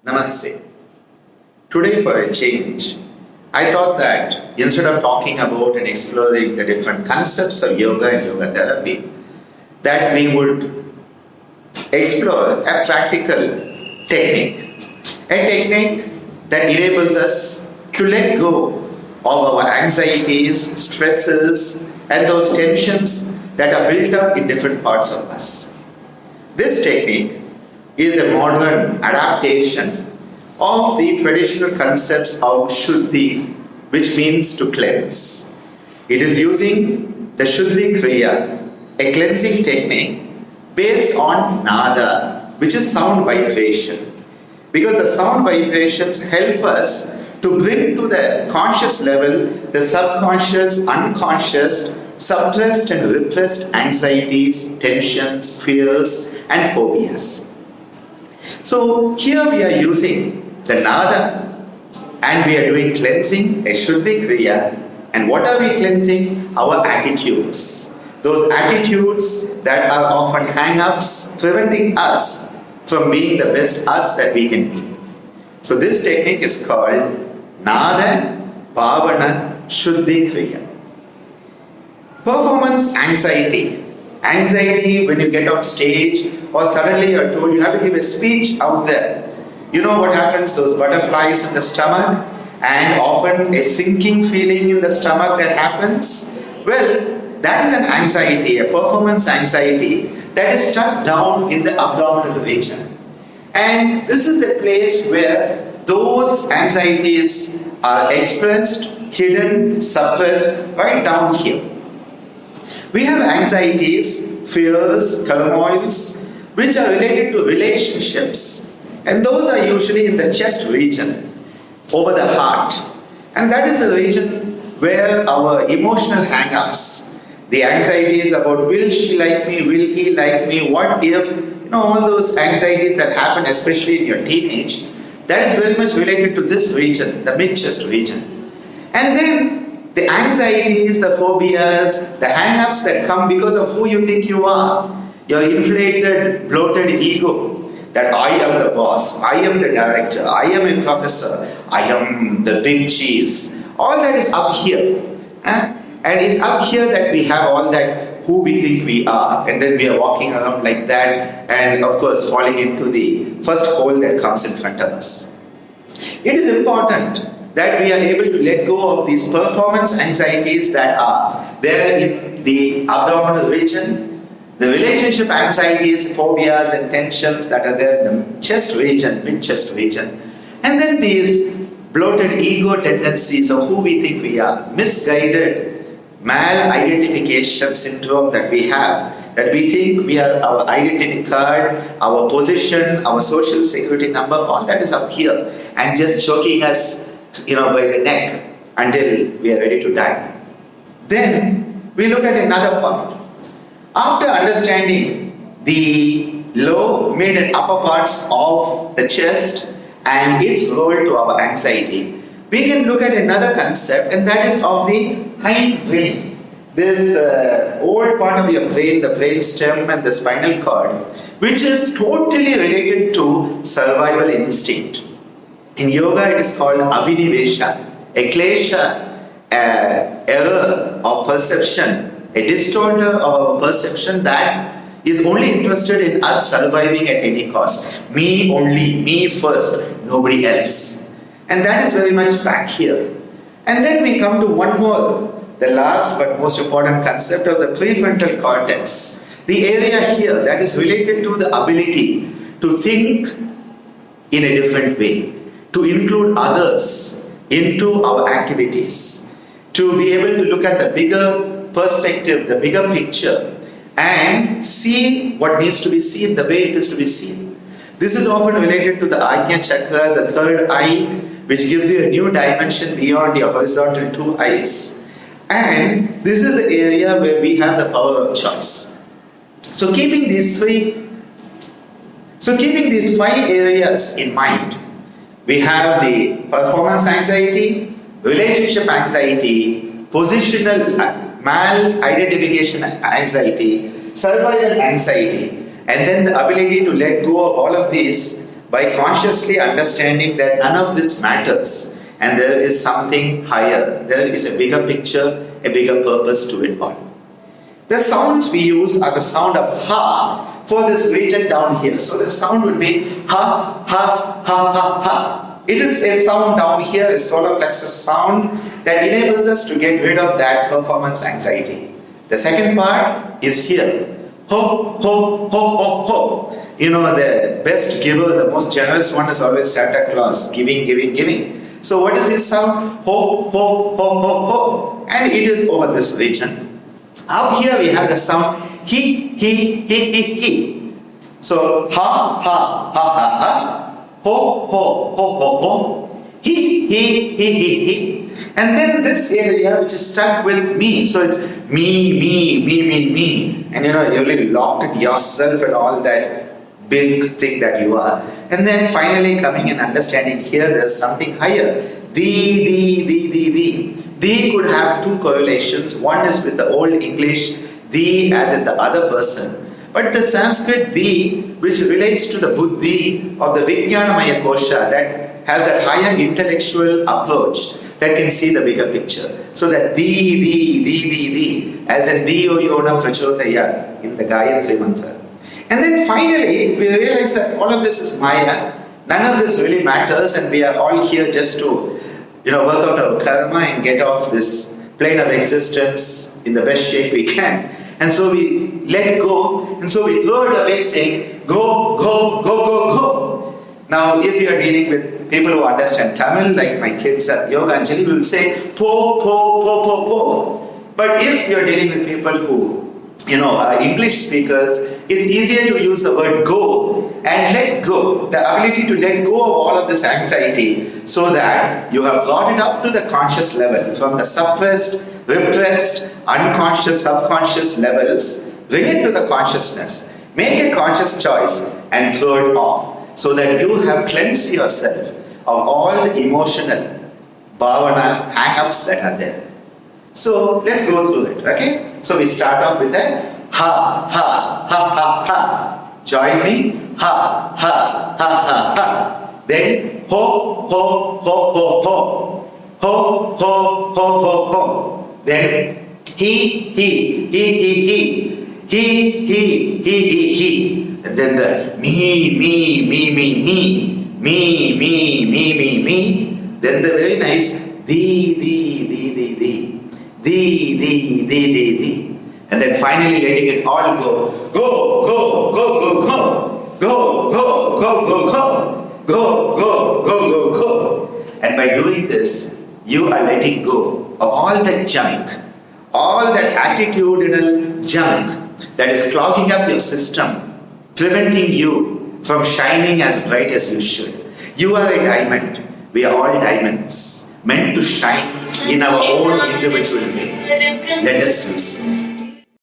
Namaste. Today, for a change, I thought that instead of talking about and exploring the different concepts of yoga and yoga therapy, that we would explore a practical technique. A technique that enables us to let go of our anxieties, stresses, and those tensions that are built up in different parts of us. This technique is a modern adaptation of the traditional concepts of Shuddhi, which means to cleanse. It is using the Shuddhi Kriya, a cleansing technique based on Nada, which is sound vibration. Because the sound vibrations help us to bring to the conscious level the subconscious, unconscious, suppressed and repressed anxieties, tensions, fears, and phobias. So here we are using the Nada and we are doing cleansing, a Shuddhi Kriya. And what are we cleansing? Our attitudes. Those attitudes that are often hangups, preventing us from being the best us that we can be. So this technique is called Nada Bhavana Shuddhi Kriya. Performance anxiety. Anxiety when you get on stage or suddenly you're told you have to give a speech out there. You know what happens? Those butterflies in the stomach and often a sinking feeling in the stomach that happens. Well, that is an anxiety, a performance anxiety that is stuck down in the abdominal region. And this is the place where those anxieties are expressed, hidden, suppressed, right down here. We have anxieties, fears, turmoils, which are related to relationships. And those are usually in the chest region, over the heart. And that is the region where our emotional hang-ups, the anxieties about will she like me, will he like me, what if, all those anxieties that happen especially in your teenage, that is very much related to this region, the mid-chest region. And then the anxieties, the phobias, the hang-ups that come because of who you think you are, your inflated, bloated ego, that I am the boss, I am the director, I am a professor, I am the big cheese. All that is up here. And it's up here that we have all that who we think we are. And then we are walking around like that and of course falling into the first hole that comes in front of us. It is important that we are able to let go of these performance anxieties that are there in the abdominal region, the relationship anxieties, phobias and tensions that are there in the chest region, mid-chest region, and then these bloated ego tendencies of who we think we are, misguided mal-identification syndrome that we have, that we think we are our identity card, our position, our social security number, all that is up here and just choking us, by the neck until we are ready to die. Then we look at another part. After understanding the low, mid and upper parts of the chest and its role to our anxiety, we can look at another concept, and that is of the hind brain. This old part of your brain, the brain stem and the spinal cord, which is totally related to survival instinct. In yoga, it is called abhinivesha, a klesha, error of perception, a distorter of our perception that is only interested in us surviving at any cost. Me only, me first, nobody else. And that is very much back here. And then we come to one more, the last but most important concept of the prefrontal cortex. The area here that is related to the ability to think in a different way, to include others into our activities, to be able to look at the bigger perspective, the bigger picture, and see what needs to be seen the way it is to be seen. This is often related to the Ajna Chakra, the third eye, which gives you a new dimension beyond your horizontal two eyes. And this is the area where we have the power of choice. So keeping these five areas in mind, we have the performance anxiety, relationship anxiety, positional mal-identification anxiety, survival anxiety, and then the ability to let go of all of these by consciously understanding that none of this matters and there is something higher, there is a bigger picture, a bigger purpose to it all. The sounds we use are the sound of ha for this region down here. So the sound would be ha, ha, ha, ha, ha. It is a sound down here, a solar plexus sound that enables us to get rid of that performance anxiety. The second part is here. Ho, ho, ho, ho, ho. You know, the best giver, the most generous one is always Santa Claus, giving, giving, giving. So what is his sound? Ho, ho, ho, ho, ho. And it is over this region. Up here we have the sound he, he. So ha, ha, ha, ha, ha. Ho, ho, ho, ho, ho. He. And then this area which is stuck with me. So it's me. And you know, you're really locked in yourself and all that big thing that you are. And then finally coming and understanding here there's something higher. Thee. Thee could have two correlations. One is with the old English, thee as in the other person. But the Sanskrit thee, which relates to the buddhi of the Vijnanamaya kosha, that has that higher intellectual approach that can see the bigger picture. So that thee, as in Diyo Yona Prachodayat in the Gayatri mantra. And then finally, we realize that all of this is Maya. None of this really matters, and we are all here just to, work out our karma and get off this plane of existence in the best shape we can. And so we let go, and so we throw it away saying, go. Now, if you are dealing with people who understand Tamil, like my kids at Yogacharya, we will say, po. But if you are dealing with people who are English speakers, it's easier to use the word go and let go. The ability to let go of all of this anxiety so that you have brought it up to the conscious level from the suppressed, repressed, unconscious, subconscious levels. Bring it to the consciousness. Make a conscious choice and throw it off so that you have cleansed yourself of all the emotional Bhavana hangups that are there. So let's go through it, okay? So we start off with a ha. Join me. Ha. Then ho. Ho. Then he. And then the me. Then the very nice thee. And then finally letting it all go. Go. And by doing this, you are letting go of all that junk, all that attitudinal junk that is clogging up your system, preventing you from shining as bright as you should. You are a diamond. We are all diamonds, meant to shine in our own individual way. Let us do so.